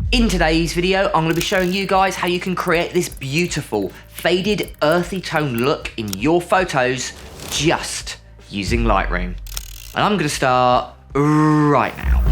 In today's video, I'm going to be showing you guys how you can create this beautiful faded earthy tone look in your photos just using Lightroom. And I'm going to start right now.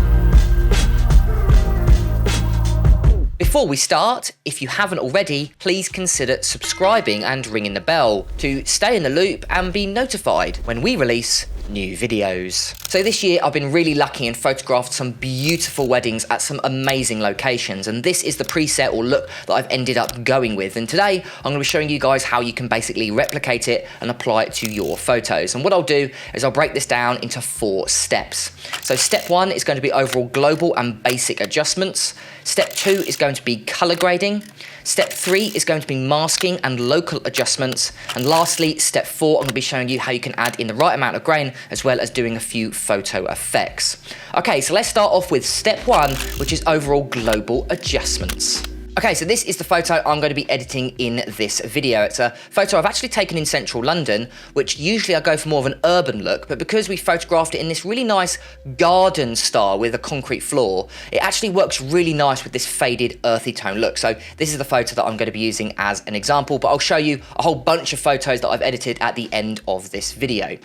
Before we start, if you haven't already, please consider subscribing and ringing the bell to stay in the loop and be notified when we release new videos. So this year I've been really lucky and photographed some beautiful weddings at some amazing locations, and this is the preset or look that I've ended up going with. And today I'm going to be showing you guys how you can basically replicate it and apply it to your photos. And what I'll do is I'll break this down into 4 steps. So step 1 is going to be overall global and basic adjustments. Step 2 is going to be color grading. Step 3 is going to be masking and local adjustments. And lastly, step 4, I'm going to be showing you how you can add in the right amount of grain as well as doing a few photo effects. Okay, so let's start off with step 1, which is overall global adjustments. Okay, so this is the photo I'm going to be editing in this video. It's a photo I've actually taken in central London, which usually I go for more of an urban look, but because we photographed it in this really nice garden style with a concrete floor, it actually works really nice with this faded earthy tone look. So this is the photo that I'm going to be using as an example, but I'll show you a whole bunch of photos that I've edited at the end of this video.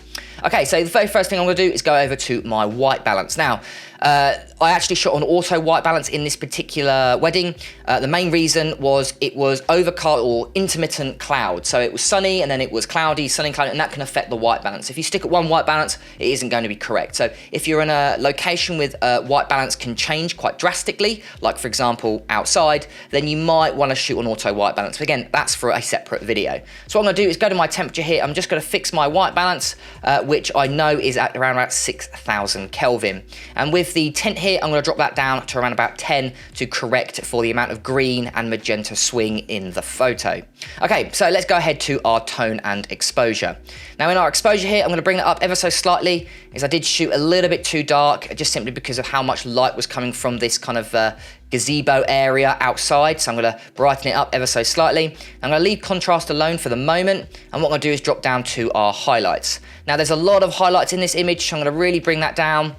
Okay, so the very first thing I'm going to do is go over to my white balance. Now, I actually shot on auto white balance in this particular wedding. The main reason was it was overcast or intermittent cloud. So it was sunny and then it was cloudy, sunny, cloudy, and that can affect the white balance. If you stick at one white balance, it isn't going to be correct. So if you're in a location with white balance can change quite drastically, like for example outside, then you might want to shoot on auto white balance. But again, that's for a separate video. So what I'm going to do is go to my temperature here. I'm just going to fix my white balance, which I know is at around about 6,000 Kelvin. And with the tint here, I'm going to drop that down to around about 10 to correct for the amount of green and magenta swing in the photo. Okay, so let's go ahead to our tone and exposure. Now in our exposure here, I'm going to bring that up ever so slightly, as I did shoot a little bit too dark, just simply because of how much light was coming from this kind of gazebo area outside. So I'm going to brighten it up ever so slightly. I'm going to leave contrast alone for the moment, and what I'm going to do is drop down to our highlights. Now there's a lot of highlights in this image, so I'm going to really bring that down.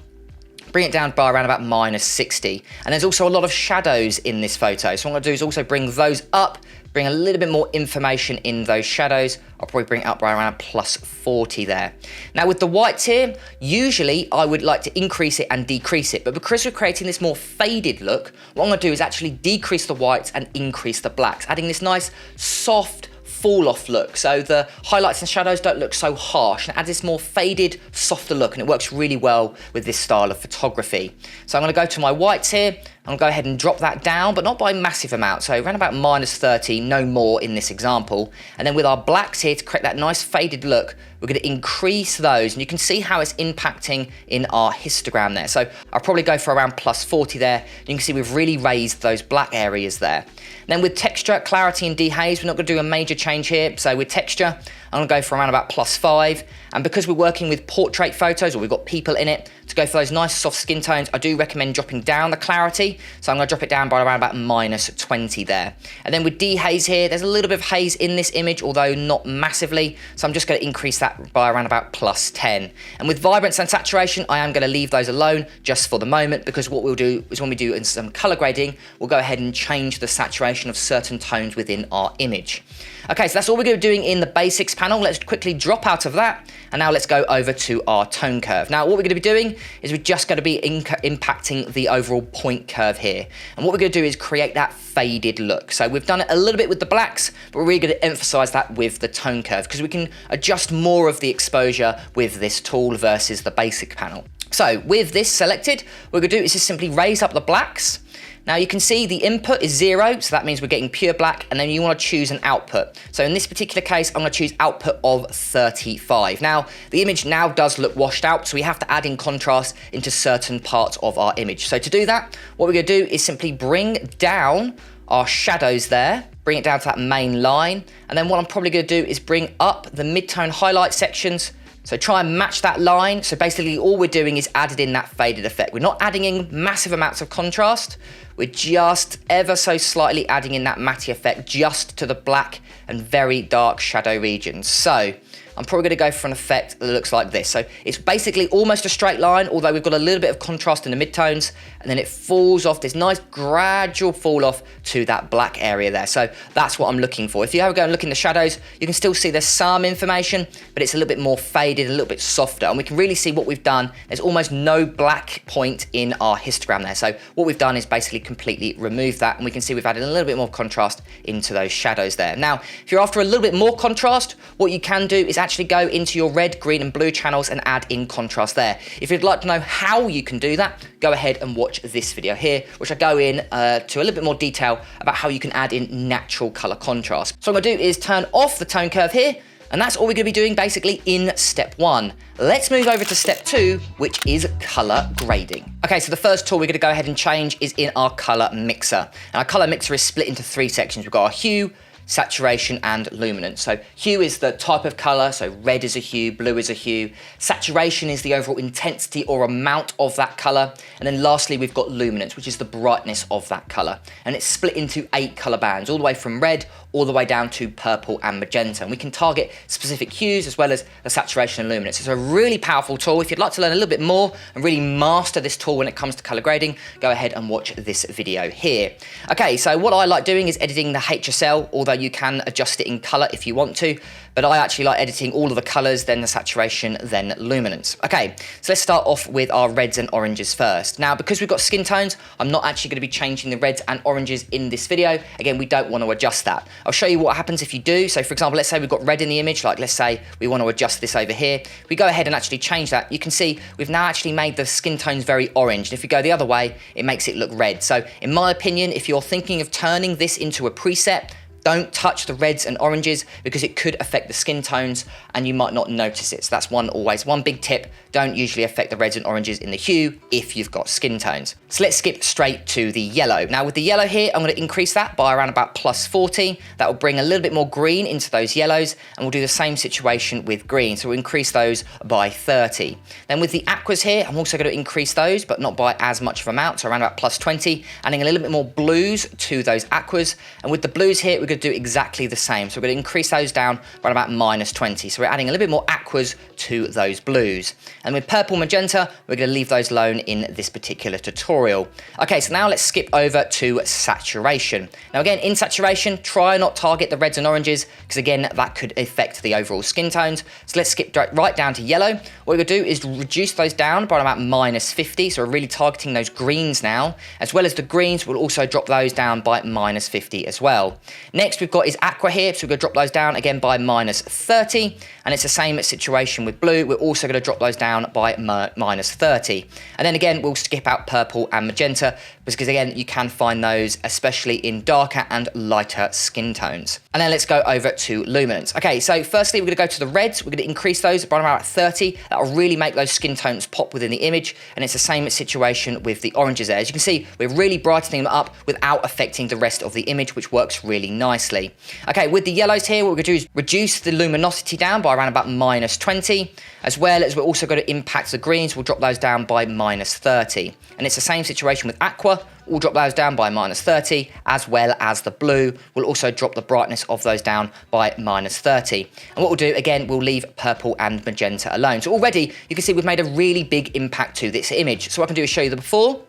Bring it down by around about -60. And there's also a lot of shadows in this photo. So what I'm going to do is also bring those up, bring a little bit more information in those shadows. I'll probably bring it up by around +40 there. Now with the whites here, usually I would like to increase it and decrease it, but because we're creating this more faded look, what I'm going to do is actually decrease the whites and increase the blacks, adding this nice soft fall off look, so the highlights and shadows don't look so harsh and adds this more faded, softer look, and it works really well with this style of photography. So I'm going to go to my whites here. I'm going to go ahead and drop that down, but not by a massive amount, so around about -30, no more in this example. And then with our blacks here to create that nice faded look, we're going to increase those, and you can see how it's impacting in our histogram there. So I'll probably go for around +40 there. You can see we've really raised those black areas there. And then with texture, clarity and dehaze, we're not going to do a major change here. So with texture, I'm going to go for around about +5. And because we're working with portrait photos, or we've got people in it, to go for those nice soft skin tones, I do recommend dropping down the clarity. So I'm going to drop it down by around about -20 there. And then with dehaze here, there's a little bit of haze in this image, although not massively. So I'm just going to increase that by around about +10. And with vibrance and saturation, I am going to leave those alone just for the moment, because what we'll do is when we do in some color grading, we'll go ahead and change the saturation of certain tones within our image. Okay, so that's all we're going to be doing in the basics panel. Let's quickly drop out of that. And now let's go over to our tone curve. Now, what we're going to be doing is we're just going to be impacting the overall point curve here. And what we're going to do is create that faded look. So we've done it a little bit with the blacks, but we're really going to emphasize that with the tone curve, because we can adjust more of the exposure with this tool versus the basic panel. So with this selected, what we're going to do is just simply raise up the blacks. Now you can see the input is 0, so that means we're getting pure black, and then you want to choose an output. So in this particular case, I'm going to choose output of 35. Now, the image now does look washed out, so we have to add in contrast into certain parts of our image. So to do that, what we're going to do is simply bring down our shadows there, bring it down to that main line, and then what I'm probably going to do is bring up the mid-tone highlight sections. So try and match that line. So basically all we're doing is added in that faded effect. We're not adding in massive amounts of contrast. We're just ever so slightly adding in that matte effect just to the black and very dark shadow regions. So I'm probably going to go for an effect that looks like this. So it's basically almost a straight line, although we've got a little bit of contrast in the midtones, and then it falls off, this nice gradual fall off to that black area there. So that's what I'm looking for. If you have a go and look in the shadows, you can still see there's some information, but it's a little bit more faded, a little bit softer, and we can really see what we've done. There's almost no black point in our histogram there. So what we've done is basically completely remove that, and we can see we've added a little bit more contrast into those shadows there. Now, if you're after a little bit more contrast, what you can do is actually go into your red, green, and blue channels and add in contrast there. If you'd like to know how you can do that, go ahead and watch this video here, which I go in to a little bit more detail about how you can add in natural color contrast. So what I'm gonna do is turn off the tone curve here, and that's all we're gonna be doing basically in step 1. Let's move over to step 2, which is color grading. Okay, so the first tool we're gonna go ahead and change is in our color mixer. And our color mixer is split into 3 sections. We've got our hue, saturation, and luminance. So hue is the type of color, so red is a hue, blue is a hue. Saturation is the overall intensity or amount of that color. And then lastly, we've got luminance, which is the brightness of that color. And it's split into 8 color bands, all the way from red all the way down to purple and magenta. And we can target specific hues as well as the saturation and luminance. It's a really powerful tool. If you'd like to learn a little bit more and really master this tool when it comes to color grading, go ahead and watch this video here. Okay, so what I like doing is editing the HSL, although you can adjust it in color if you want to, but I actually like editing all of the colors, then the saturation, then luminance. Okay, so let's start off with our reds and oranges first. Now, because we've got skin tones, I'm not actually gonna be changing the reds and oranges in this video. Again, we don't wanna adjust that. I'll show you what happens if you do. So for example, let's say we've got red in the image, like let's say we want to adjust this over here. If we go ahead and actually change that, you can see we've now actually made the skin tones very orange. And if we go the other way, it makes it look red. So in my opinion, if you're thinking of turning this into a preset, don't touch the reds and oranges because it could affect the skin tones and you might not notice it. So that's one big tip. Don't usually affect the reds and oranges in the hue if you've got skin tones. So let's skip straight to the yellow. Now with the yellow here, I'm going to increase that by around about +40. That will bring a little bit more green into those yellows, and we'll do the same situation with green. So we'll increase those by 30. Then with the aquas here, I'm also going to increase those, but not by as much of amount, so around about +20, adding a little bit more blues to those aquas. And with the blues here, we're going to do exactly the same. So we're going to increase those down by about -20. So we're adding a little bit more aquas to those blues. And with purple magenta, we're going to leave those alone in this particular tutorial. Okay, so now let's skip over to saturation. Now again, in saturation, try not target the reds and oranges, because again, that could affect the overall skin tones. So let's skip right down to yellow. What we're going to do is reduce those down by about -50. So we're really targeting those greens now, as well as the greens. We'll also drop those down by -50 as well. Next, we've got is aqua here, so we're going to drop those down again by -30, and it's the same situation with blue. We're also going to drop those down by -30, and then again we'll skip out purple and magenta because again you can find those especially in darker and lighter skin tones. And then let's go over to luminance. Okay, so firstly we're going to go to the reds. We're going to increase those by about 30. That will really make those skin tones pop within the image, and it's the same situation with the oranges there. As you can see, we're really brightening them up without affecting the rest of the image, which works really nicely. Okay, with the yellows here, what we're going to do is reduce the luminosity down by around about -20, as well as we're also going to impact the greens. We'll drop those down by -30. And it's the same situation with aqua. We'll drop those down by -30, as well as the blue. We'll also drop the brightness of those down by -30. And what we'll do, again, we'll leave purple and magenta alone. So already, you can see we've made a really big impact to this image. So what I can do is show you the before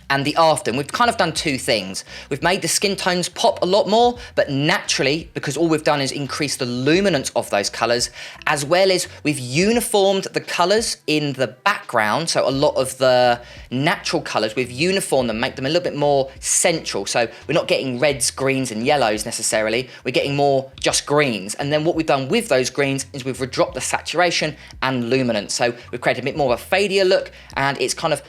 and the after. And we've kind of done two things. We've made the skin tones pop a lot more, but naturally, because all we've done is increase the luminance of those colors, as well as we've uniformed the colors in the background. So a lot of the natural colors, we've uniformed them, make them a little bit more central. So we're not getting reds, greens, and yellows necessarily. We're getting more just greens. And then what we've done with those greens is we've dropped the saturation and luminance. So we've created a bit more of a fadier look, and it's kind of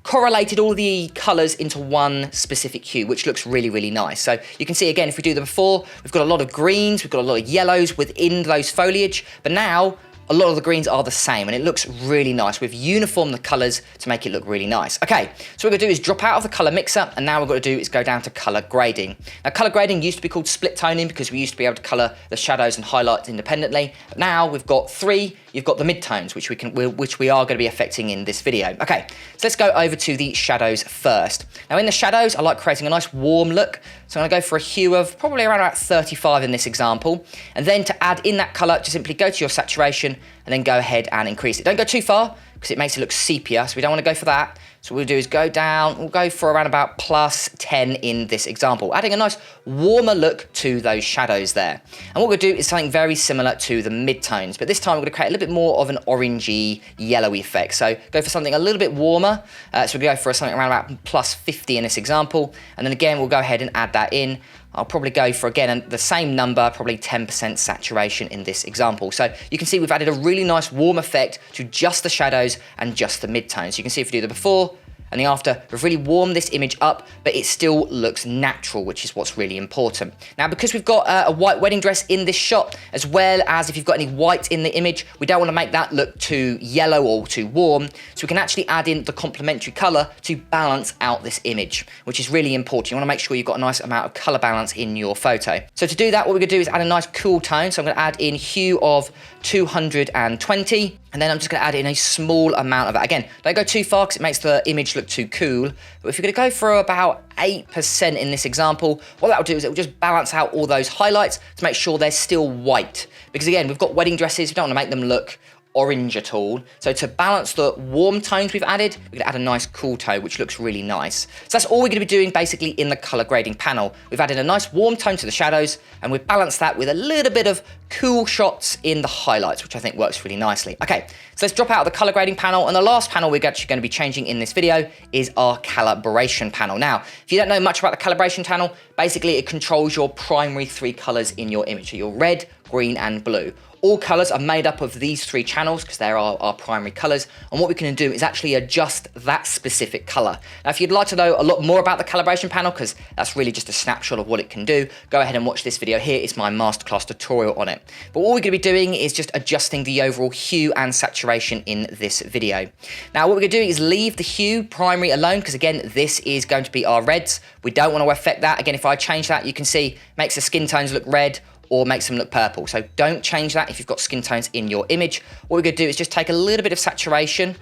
correlated all the colors into one specific hue, which looks really, really nice. So you can see again, if we do the before, we've got a lot of greens, we've got a lot of yellows within those foliage, but now a lot of the greens are the same and it looks really nice. We've uniformed the colors to make it look really nice. Okay, so what we're gonna do is drop out of the color mixer, and now what we're gonna do is go down to color grading. Now color grading used to be called split toning because we used to be able to color the shadows and highlights independently, but now we've got three. You've got the midtones, which we are going to be affecting in this video. Okay, so let's go over to the shadows first. Now in the shadows, I like creating a nice warm look. So I'm going to go for a hue of probably around about 35 in this example. And then to add in that color, just simply go to your saturation and then go ahead and increase it. Don't go too far because it makes it look sepia, so we don't want to go for that. So what we'll do is go down, we'll go for around about +10 in this example, adding a nice warmer look to those shadows there. And what we'll do is something very similar to the midtones, but this time we're going to create a little bit more of an orangey, yellowy effect. So go for something a little bit warmer. So we'll go for something around about +50 in this example. And then again, we'll go ahead and add that in. I'll probably go for, again, the same number, probably 10% saturation in this example. So you can see we've added a really nice warm effect to just the shadows and just the midtones. You can see if we do the before and the after, we've really warmed this image up, but it still looks natural, which is what's really important. Now, because we've got a white wedding dress in this shot, as well as if you've got any white in the image, we don't want to make that look too yellow or too warm. So we can actually add in the complementary color to balance out this image, which is really important. You want to make sure you've got a nice amount of color balance in your photo. So to do that, what we're going to do is add a nice cool tone. So I'm going to add in hue of 220. And then I'm just going to add in a small amount of that. Again, don't go too far because it makes the image look too cool. But if you're going to go for about 8% in this example, what that will do is it will just balance out all those highlights to make sure they're still white. Because again, we've got wedding dresses, we don't want to make them look orange at all. So to balance the warm tones we've added, we're gonna add a nice cool tone, which looks really nice. So that's all we're gonna be doing basically in the color grading panel. We've added a nice warm tone to the shadows, and we've balanced that with a little bit of cool shots in the highlights, which I think works really nicely. Okay, so let's drop out of the color grading panel, and the last panel we're actually gonna be changing in this video is our calibration panel. Now, if you don't know much about the calibration panel, basically it controls your primary 3 colors in your image. So your red, green, and blue. All colors are made up of these 3 channels because they are our primary colors. And what we can do is actually adjust that specific color. Now, if you'd like to know a lot more about the calibration panel, because that's really just a snapshot of what it can do, go ahead and watch this video here. It's my masterclass tutorial on it. But what we're gonna be doing is just adjusting the overall hue and saturation in this video. Now, what we're gonna do is leave the hue primary alone, because again, this is going to be our reds. We don't want to affect that. Again, if I change that, you can see makes the skin tones look red, or makes them look purple. So don't change that if you've got skin tones in your image. What we're gonna do is just take a little bit of saturation,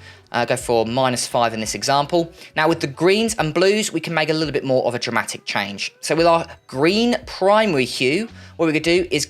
go for -5 in this example. Now with the greens and blues, we can make a little bit more of a dramatic change. So with our green primary hue, what we're gonna do is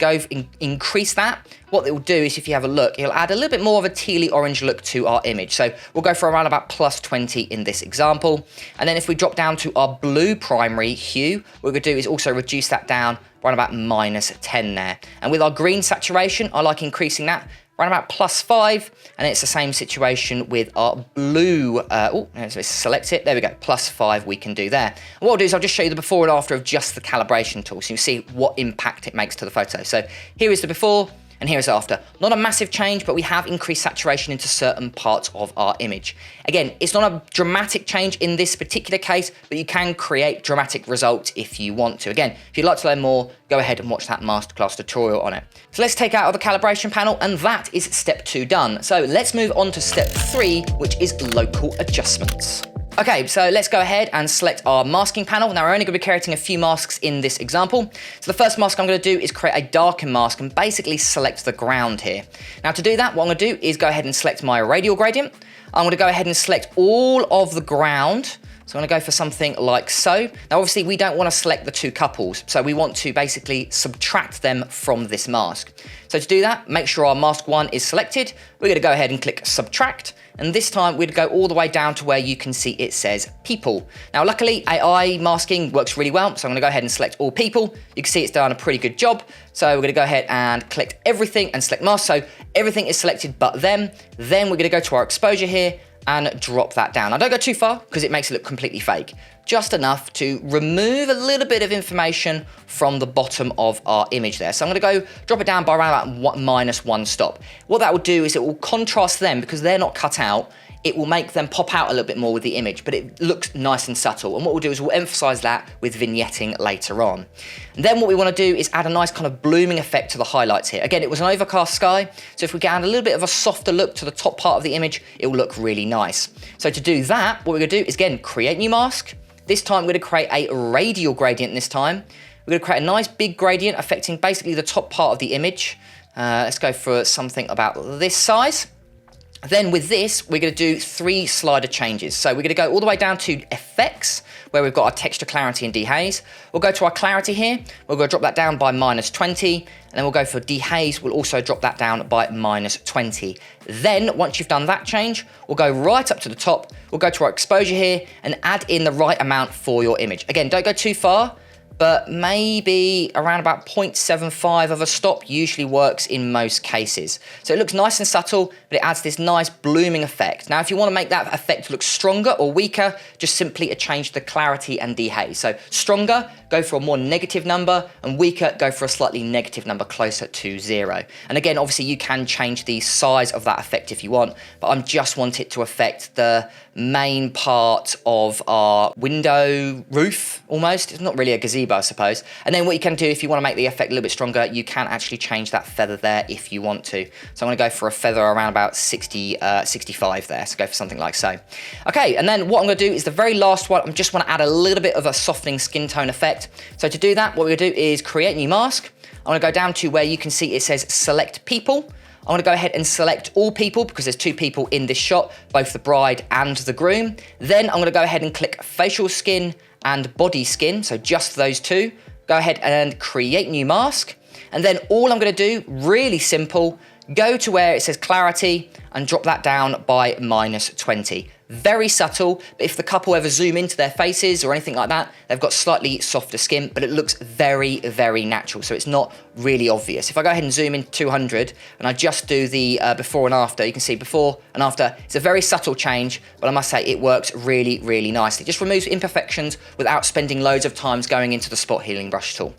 increase that. What it will do is, if you have a look, it'll add a little bit more of a tealy orange look to our image. So we'll go for around about +20 in this example. And then if we drop down to our blue primary hue, what we're gonna do is also reduce that down around about -10 there. And with our green saturation, I like increasing that around about +5, and it's the same situation with our blue. Let's select it. There we go, +5 we can do there. And what I'll do is I'll just show you the before and after of just the calibration tool, so you see what impact it makes to the photo. So here is the before, and here is after. Not a massive change, but we have increased saturation into certain parts of our image. Again, it's not a dramatic change in this particular case, but you can create dramatic results if you want to. Again, if you'd like to learn more, go ahead and watch that masterclass tutorial on it. So let's take out of the calibration panel, and that is step 2 done. So let's move on to step 3, which is local adjustments. Okay, so let's go ahead and select our masking panel. Now, we're only going to be creating a few masks in this example. So the first mask I'm going to do is create a darken mask and basically select the ground here. Now, to do that, what I'm going to do is go ahead and select my radial gradient. I'm going to go ahead and select all of the ground. So I'm going to go for something like so. Now, obviously, we don't want to select the 2 couples. So we want to basically subtract them from this mask. So to do that, make sure our mask 1 is selected. We're going to go ahead and click subtract. And this time we'd go all the way down to where you can see it says people. Now, luckily, AI masking works really well. So I'm going to go ahead and select all people. You can see it's done a pretty good job. So we're going to go ahead and click everything and select mask. So everything is selected but them. Then we're going to go to our exposure here and drop that down. Now, don't go too far because it makes it look completely fake. Just enough to remove a little bit of information from the bottom of our image there. So I'm going to go drop it down by around about -1 stop. What that will do is it will contrast them because they're not cut out. It will make them pop out a little bit more with the image, but it looks nice and subtle. And what we'll do is we'll emphasize that with vignetting later on. And then what we want to do is add a nice kind of blooming effect to the highlights here. Again, it was an overcast sky, so if we can add a little bit of a softer look to the top part of the image, it will look really nice. So to do that, what we're going to do is, again, create new mask. This time we're going to create a radial gradient this time. We're going to create a nice big gradient affecting basically the top part of the image. Let's go for something about this size. Then with this, we're going to do 3 slider changes. So we're going to go all the way down to effects, where we've got our texture, clarity, and dehaze. We'll go to our clarity here. We're going to drop that down by -20. And then we'll go for dehaze. We'll also drop that down by -20. Then once you've done that change, we'll go right up to the top. We'll go to our exposure here and add in the right amount for your image. Again, don't go too far, but maybe around about 0.75 of a stop usually works in most cases. So it looks nice and subtle, but it adds this nice blooming effect. Now, if you want to make that effect look stronger or weaker, just simply change the clarity and dehaze. So stronger, go for a more negative number, and weaker, go for a slightly negative number closer to 0. And again, obviously you can change the size of that effect if you want, but I just want it to affect the main part of our window roof almost. It's not really a gazebo, I suppose. And then what you can do if you want to make the effect a little bit stronger, you can actually change that feather there if you want to. So I'm going to go for a feather around about 65 there. So go for something like so. Okay, and then what I'm going to do is the very last one. I just want to add a little bit of a softening skin tone effect. So to do that, what we're going to do is create new mask. I'm going to go down to where you can see it says select people. I'm going to go ahead and select all people because there's 2 people in this shot, both the bride and the groom. Then I'm going to go ahead and click facial skin and body skin, so just those 2. Go ahead and create new mask. And then all I'm going to do, really simple, go to where it says clarity and drop that down by -20. Very subtle, but if the couple ever zoom into their faces or anything like that, they've got slightly softer skin, but it looks very, very natural, so it's not really obvious. If I go ahead and zoom in 200 and I just do the before and after, you can see before and after. It's a very subtle change, but I must say it works really, really nicely. Just removes imperfections without spending loads of times going into the spot healing brush tool.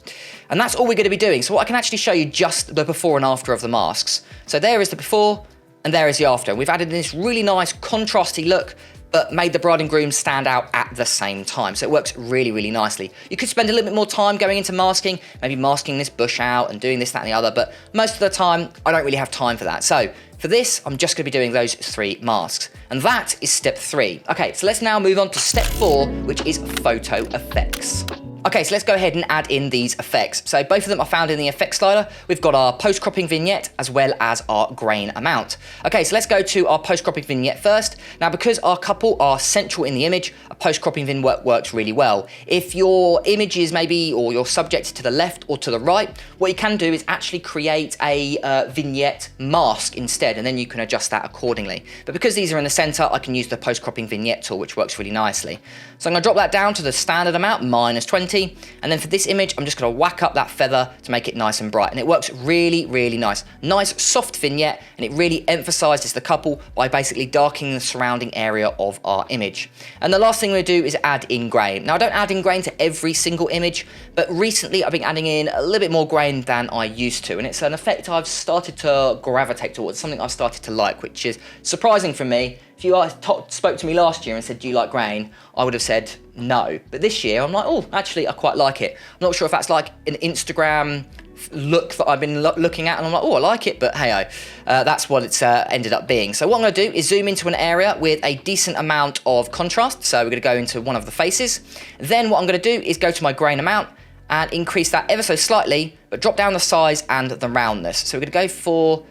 And that's all we're going to be doing. So what I can actually show you just the before and after of the masks. So there is the before, and there is the after. We've added this really nice contrasty look, but made the bride and groom stand out at the same time. So it works really, really nicely. You could spend a little bit more time going into masking, maybe masking this bush out and doing this, that, and the other, but most of the time, I don't really have time for that. So for this, I'm just gonna be doing those 3 masks. And that is step 3. Okay, so let's now move on to step 4, which is photo effects. Okay, so let's go ahead and add in these effects. So both of them are found in the effects slider. We've got our post-cropping vignette as well as our grain amount. Okay, so let's go to our post-cropping vignette first. Now, because our couple are central in the image, a post-cropping vignette works really well. If your image is maybe, or your subject is to the left or to the right, what you can do is actually create a vignette mask instead, and then you can adjust that accordingly. But because these are in the center, I can use the post-cropping vignette tool, which works really nicely. So I'm gonna drop that down to the standard amount, -20. And then for this image, I'm just going to whack up that feather to make it nice and bright. And it works really, really nice. Nice, soft vignette, and it really emphasizes the couple by basically darkening the surrounding area of our image. And the last thing we're going to do is add in grain. Now, I don't add in grain to every single image, but recently I've been adding in a little bit more grain than I used to. And it's an effect I've started to gravitate towards, something I've started to like, which is surprising for me. If you spoke to me last year and said, do you like grain? I would have said no. But this year, I'm like, oh, actually, I quite like it. I'm not sure if that's like an Instagram look that I've been looking at, and I'm like, oh, I like it, but hey-oh. That's what it's ended up being. So what I'm going to do is zoom into an area with a decent amount of contrast. So we're going to go into one of the faces. Then what I'm going to do is go to my grain amount and increase that ever so slightly, but drop down the size and the roundness. So we're going to go for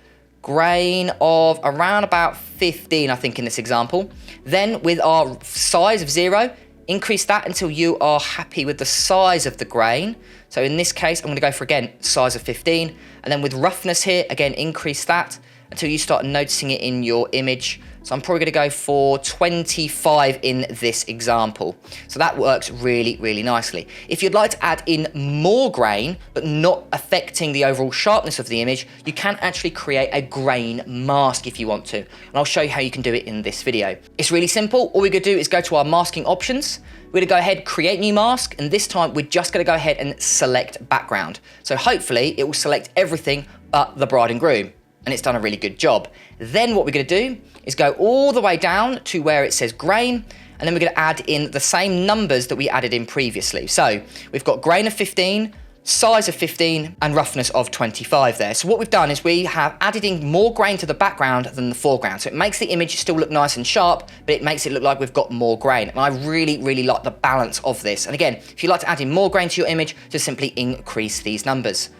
grain of around about 15, I think, in this example. Then with our size of 0, increase that until you are happy with the size of the grain. So in this case, I'm going to go for, again, size of 15. And then with roughness here, again, increase that until you start noticing it in your image. So I'm probably going to go for 25 in this example. So that works really, really nicely. If you'd like to add in more grain, but not affecting the overall sharpness of the image, you can actually create a grain mask if you want to. And I'll show you how you can do it in this video. It's really simple. All we're going to do is go to our masking options. We're going to go ahead, create new mask, and this time we're just going to go ahead and select background. So hopefully it will select everything but the bride and groom. And it's done a really good job. Then what we're going to do is go all the way down to where it says grain, and then we're going to add in the same numbers that we added in previously. So we've got grain of 15, size of 15, and roughness of 25 there. So what we've done is we have added in more grain to the background than the foreground. So it makes the image still look nice and sharp, but it makes it look like we've got more grain. And I really, really like the balance of this. And again, if you'd like to add in more grain to your image, just simply increase these numbers.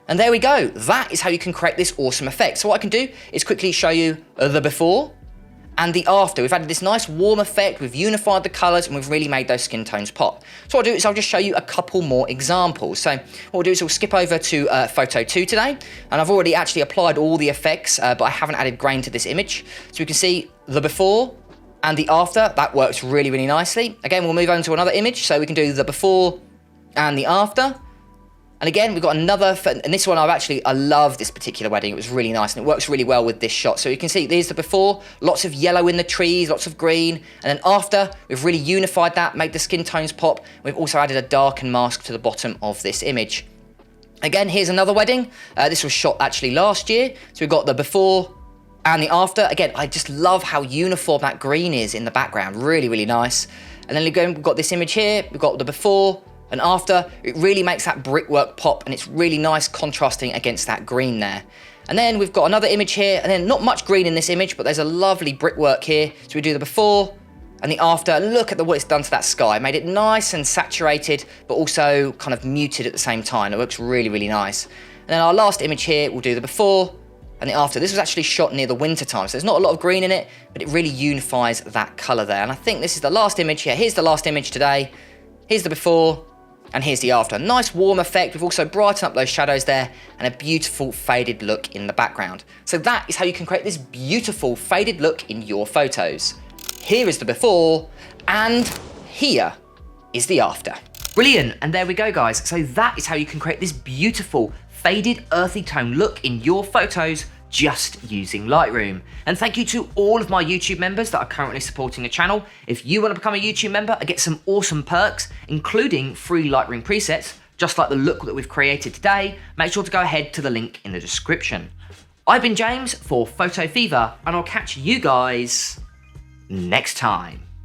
And there we go. That is how you can create this awesome effect. So what I can do is quickly show you the before and the after. We've added this nice warm effect, we've unified the colours, and we've really made those skin tones pop. So what I'll do is I'll just show you a couple more examples. So what we'll do is we'll skip over to photo 2 today, and I've already actually applied all the effects, but I haven't added grain to this image. So we can see the before and the after. That works really, really nicely. Again, we'll move on to another image, so we can do the before and the after. And again, we've got another, and this one I love this particular wedding. It was really nice, and it works really well with this shot. So you can see, there's the before, lots of yellow in the trees, lots of green. And then after, we've really unified that, made the skin tones pop. We've also added a darken mask to the bottom of this image. Again, here's another wedding. This was shot actually last year. So we've got the before and the after. Again, I just love how uniform that green is in the background. Really, really nice. And then again, we've got this image here. We've got the before and after. It really makes that brickwork pop, and it's really nice contrasting against that green there. And then we've got another image here, and then not much green in this image, but there's a lovely brickwork here. So we do the before and the after. Look at what it's done to that sky. Made it nice and saturated, but also kind of muted at the same time. It looks really, really nice. And then our last image here, we'll do the before and the after. This was actually shot near the winter time, so there's not a lot of green in it, but it really unifies that color there. And I think this is the last image here. Here's the last image today. Here's the before, and here's the after. Nice warm effect. We've also brightened up those shadows there, and a beautiful faded look in the background. So that is how you can create this beautiful faded look in your photos. Here is the before, and here is the after. Brilliant, and there we go, guys. So that is how you can create this beautiful faded earthy tone look in your photos just using Lightroom. And thank you to all of my YouTube members that are currently supporting the channel. If you want to become a YouTube member and get some awesome perks, including free Lightroom presets, just like the look that we've created today, make sure to go ahead to the link in the description. I've been James for Photo Fever, and I'll catch you guys next time.